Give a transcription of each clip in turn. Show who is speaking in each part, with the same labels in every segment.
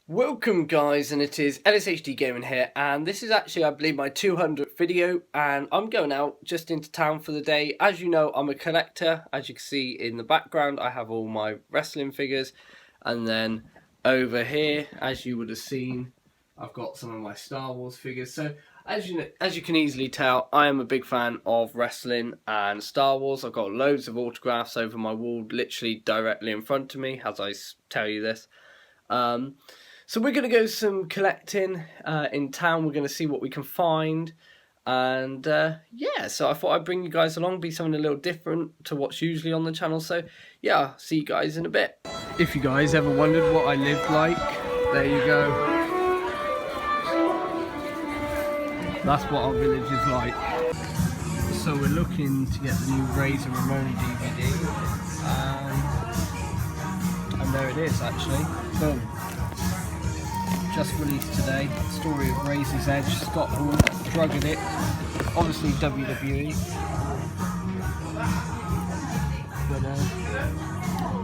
Speaker 1: Welcome guys, and it is LSHD Gaming here, and this is actually I believe my 200th video, and I'm going out just into town for the day. As you know, I'm a collector. As you can see in the background, I have all my wrestling figures, and then over here, as you would have seen, I've got some of my Star Wars figures. So as you can easily tell, I am a big fan of wrestling and Star Wars. I've got loads of autographs over my wall, literally directly in front of me as I tell you this. So we're going to go some collecting in town. We're going to see what we can find. And yeah, so I thought I'd bring you guys along, be something a little different to what's usually on the channel. So yeah, I'll see you guys in a bit. If you guys ever wondered what I lived like, there you go. That's what our village is like. So we're looking to get the new Razor Ramon DVD. And there it is actually. Boom. Just released today. Story of Razor's Edge, Scott Hall, Drug Addict, obviously WWE. But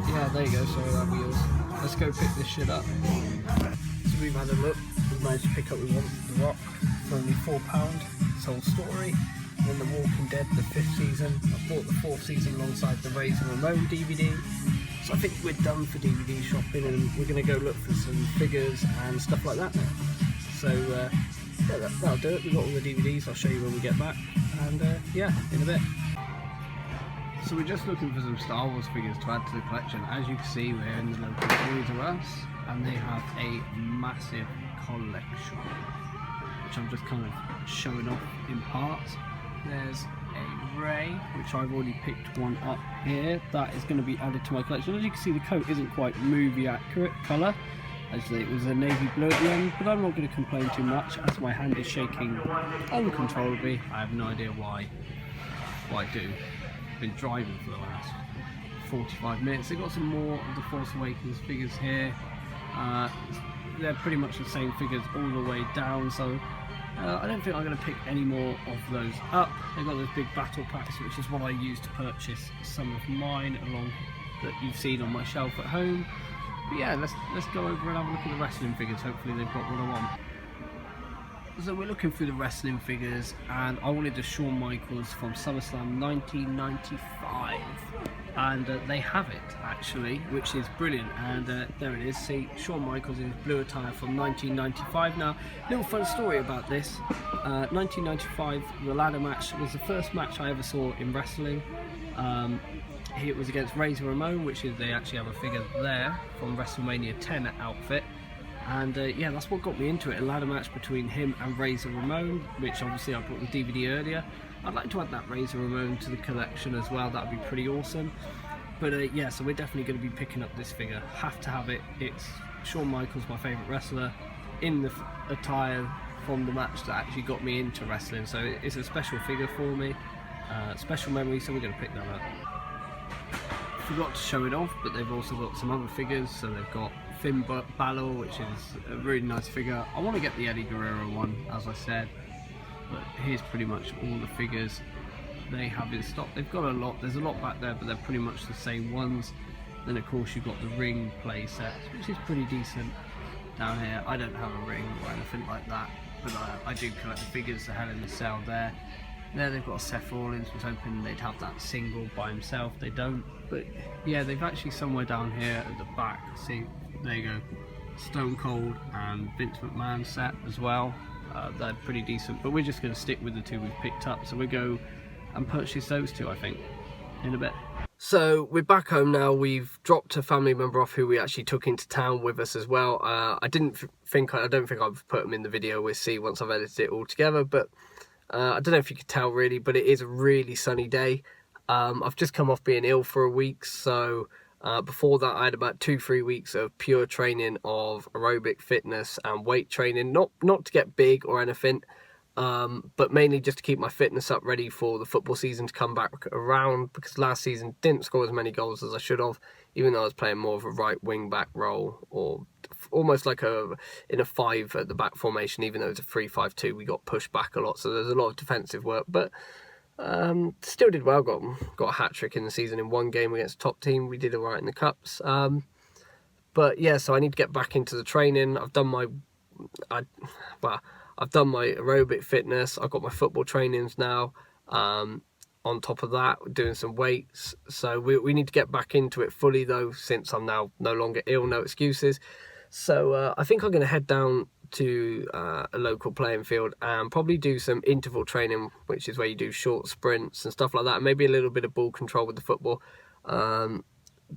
Speaker 1: yeah, there you go. Sorry about wheels. Let's go pick this shit up. So we've had a look. We've managed to pick up The Rock for only £4. This whole story. And then The Walking Dead, the 5th season. I bought the 4th season alongside the Razor Ramon DVD. So I think we're done for DVD shopping, and we're going to go look for some figures and stuff like that now. So yeah, that'll do it. We've got all the DVDs. I'll show you when we get back, and yeah, in a bit. So we're just looking for some Star Wars figures to add to the collection. As you can see, we're in the local Toys R Us, and they have a massive collection, which I'm just kind of showing off in parts. There's a Ray, which I've already picked one up here. That is going to be added to my collection. As you can see, the coat isn't quite movie accurate colour. Actually, it was a navy blue at the end, but I'm not going to complain too much as my hand is shaking uncontrollably. I have no idea why. Well, I do. I've been driving for the last 45 minutes. They've got some more of the Force Awakens figures here. They're pretty much the same figures all the way down, so I don't think I'm going to pick any more of those up. They've got those big battle packs, which is what I use to purchase some of mine along that you've seen on my shelf at home. But yeah, let's go over and have a look at the wrestling figures. Hopefully they've got what I want. So we're looking through the wrestling figures, and I wanted the Shawn Michaels from SummerSlam 1995, and they have it actually, which is brilliant. And there it is. See, Shawn Michaels in his blue attire from 1995. Now, little fun story about this. 1995, the ladder match was the first match I ever saw in wrestling. It was against Razor Ramon, which is, they actually have a figure there from WrestleMania 10 outfit. And yeah, that's what got me into it, a ladder match between him and Razor Ramon, which obviously I bought the DVD earlier. I'd like to add that Razor Ramon to the collection as well, that would be pretty awesome. But yeah, so we're definitely going to be picking up this figure, have to have it. It's Shawn Michaels, my favourite wrestler, in the attire from the match that actually got me into wrestling, so it's a special figure for me, special memory, so we're going to pick that up. Forgot to show it off, but they've also got some other figures. So they've got Finn Balor, which is a really nice figure. I want to get the Eddie Guerrero one, as I said, but here's pretty much all the figures they have in stock. They've got a lot, there's a lot back there, but they're pretty much the same ones. Then of course you've got the ring play sets, which is pretty decent down here. I don't have a ring or anything like that, but I do collect the figures. The Hell in the Cell there. There they've got Seth Rollins. Was hoping they'd have that single by himself. They don't. But yeah, they've actually somewhere down here at the back. See, there you go. Stone Cold and Vince McMahon set as well. They're pretty decent. But we're just going to stick with the two we've picked up. So we'll go and purchase those two, I think, in a bit. So we're back home now. We've dropped a family member off who we actually took into town with us as well. I don't think I've put them in the video. We'll see once I've edited it all together. But I don't know if you could tell really, but it is a really sunny day. I've just come off being ill for a week, so before that I had about 2-3 weeks of pure training of aerobic fitness and weight training, not to get big or anything, but mainly just to keep my fitness up ready for the football season to come back around, because last season didn't score as many goals as I should have, even though I was playing more of a right wing back role, or almost like in a 5 at the back formation. Even though it's a 3-5-2, we got pushed back a lot, so there's a lot of defensive work, but still did well. Got a hat-trick in the season in one game against a top team. We did alright in the cups. But yeah, so I need to get back into the training. I've done my aerobic fitness. I've got my football trainings now. On top of that, we're doing some weights. So we need to get back into it fully though, since I'm now no longer ill, no excuses. So I think I'm going to head down to a local playing field and probably do some interval training, which is where you do short sprints and stuff like that, and maybe a little bit of ball control with the football.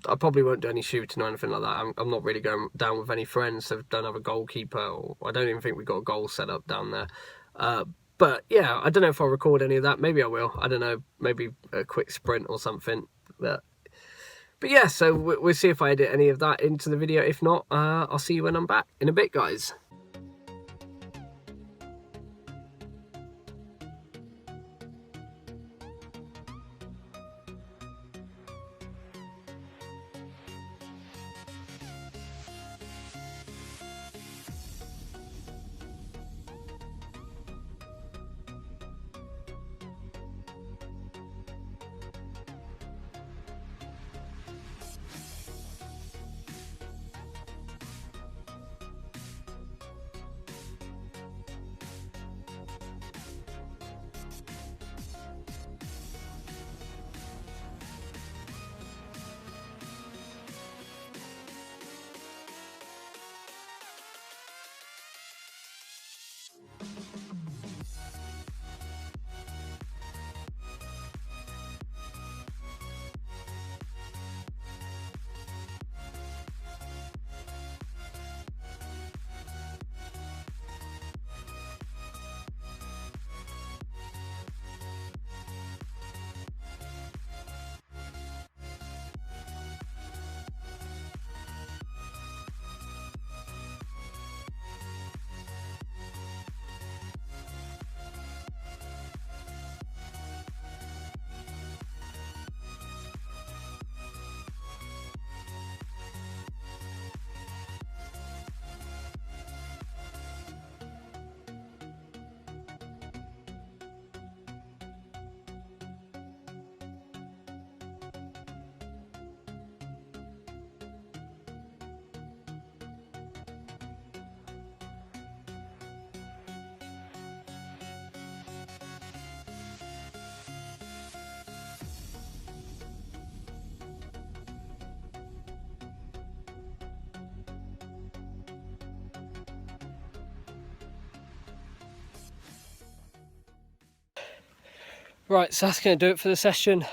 Speaker 1: I probably won't do any shooting or anything like that. I'm not really going down with any friends, so don't have a goalkeeper, or I don't even think we've got a goal set up down there. But yeah, I don't know if I'll record any of that. Maybe I will. I don't know. Maybe a quick sprint or something. But yeah, so we'll see if I edit any of that into the video. If not, I'll see you when I'm back in a bit, guys. Right, so that's going to do it for the session.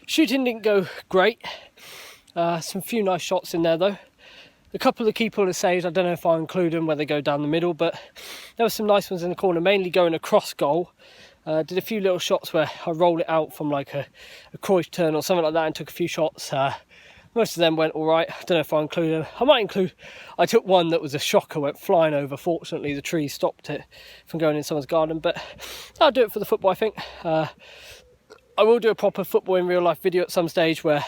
Speaker 1: Shooting didn't go great. Some few nice shots in there though. A couple of the key puller saves, I don't know if I'll include them where they go down the middle, but there were some nice ones in the corner, mainly going across goal. Did a few little shots where I rolled it out from like a Cruyff turn or something like that and took a few shots. Most of them went all right. I don't know if I'll include them. I took one that was a shocker, went flying over. Fortunately, the tree stopped it from going in someone's garden, but I'll do it for the football, I think. I will do a proper football in real life video at some stage where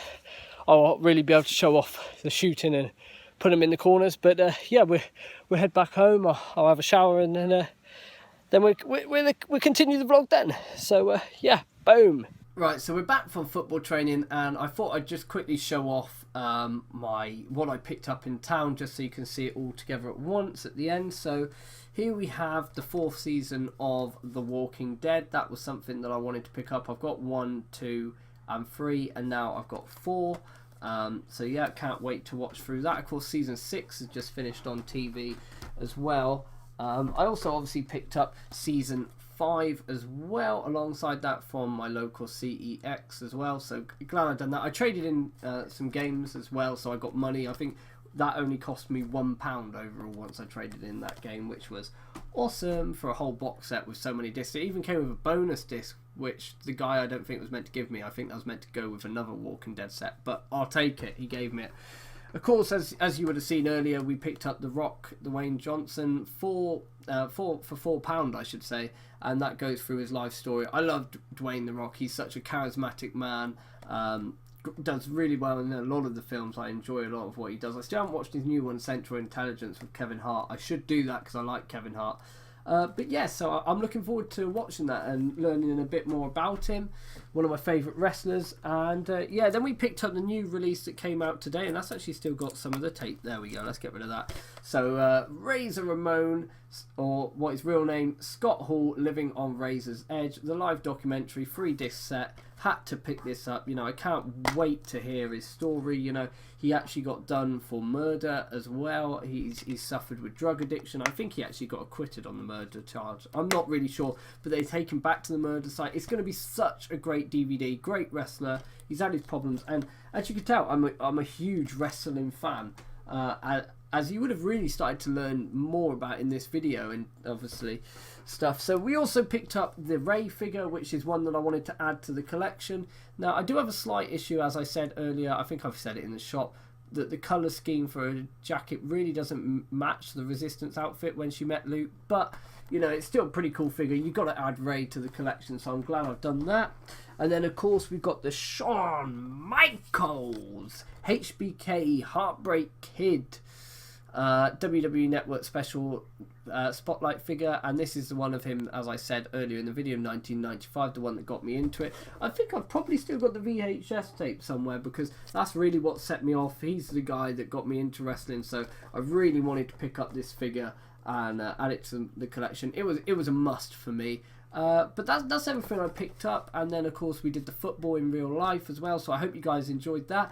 Speaker 1: I'll really be able to show off the shooting and put them in the corners. But yeah, we'll head back home. I'll have a shower and then we'll continue the vlog then. So yeah, boom. Right, so we're back from football training, and I thought I'd just quickly show off what I picked up in town, just so you can see it all together at once at the end. So here we have the 4th season of The Walking Dead. That was something that I wanted to pick up. I've got 1, 2 and 3, and now I've got 4. So yeah, can't wait to watch through that. Of course, season 6 has just finished on TV as well. I also obviously picked up season 5 as well alongside that from my local CEX as well, so glad I've done that. I traded in some games as well, so I got money. I think that only cost me £1 overall once I traded in that game, which was awesome for a whole box set with so many discs. It even came with a bonus disc, which the guy I don't think was meant to give me. I think that was meant to go with another Walking Dead set, but I'll take it. He gave me it. Of course, as you would have seen earlier, we picked up The Rock, Dwayne Johnson, for £4, I should say, and that goes through his life story. I love Dwayne The Rock. He's such a charismatic man. Does really well in a lot of the films. I enjoy a lot of what he does. I still haven't watched his new one, Central Intelligence, with Kevin Hart. I should do that because I like Kevin Hart. But yeah, so I'm looking forward to watching that and learning a bit more about him. one of my favourite wrestlers. And yeah, then we picked up the new release that came out today, and that's actually still got some of the tape. There we go, let's get rid of that. So Razor Ramon, or what his real name, Scott Hall, Living on Razor's Edge, the live documentary, 3-disc set. Had to pick this up, you know, I can't wait to hear his story. You know, he actually got done for murder as well. He's suffered with drug addiction. I think he actually got acquitted on the murder charge. I'm not really sure, but they take him back to the murder site. It's going to be such a great DVD, great wrestler. He's had his problems, and as you can tell, I'm a huge wrestling fan. As you would have really started to learn more about in this video, and obviously stuff. So we also picked up the Ray figure, which is one that I wanted to add to the collection. Now I do have a slight issue, as I said earlier, I think I've said it in the shop, that the colour scheme for a jacket really doesn't match the Resistance outfit when she met Luke, but you know, it's still a pretty cool figure. You've got to add Ray to the collection, so I'm glad I've done that. And then of course we've got the Shawn Michaels HBK Heartbreak Kid WWE Network special spotlight figure, and this is the one of him, as I said earlier in the video, 1995, the one that got me into it. I think I've probably still got the VHS tape somewhere, because that's really what set me off. He's the guy that got me into wrestling, so I really wanted to pick up this figure and add it to the collection. It was a must for me. But that's everything I picked up, and then of course we did the football in real life as well, so I hope you guys enjoyed that.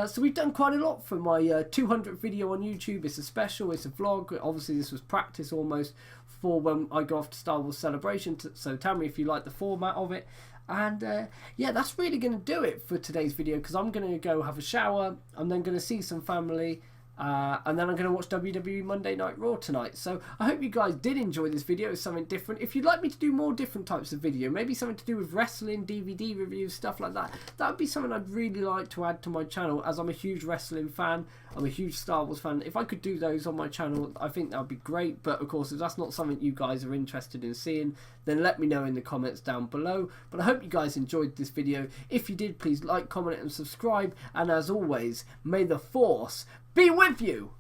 Speaker 1: So we've done quite a lot for my 200th video on YouTube. It's a special, it's a vlog. Obviously this was practice almost for when I go off to Star Wars Celebration, so tell me if you like the format of it. And yeah, that's really going to do it for today's video, because I'm going to go have a shower, I'm then going to see some family, and then I'm going to watch WWE Monday Night Raw tonight. So I hope you guys did enjoy this video. It's something different. If you'd like me to do more different types of video, maybe something to do with wrestling, DVD reviews, stuff like that, that would be something I'd really like to add to my channel, as I'm a huge wrestling fan. I'm a huge Star Wars fan. If I could do those on my channel, I think that would be great. But of course, if that's not something you guys are interested in seeing, then let me know in the comments down below. But I hope you guys enjoyed this video. If you did, please like, comment and subscribe. And as always, may the Force be with you!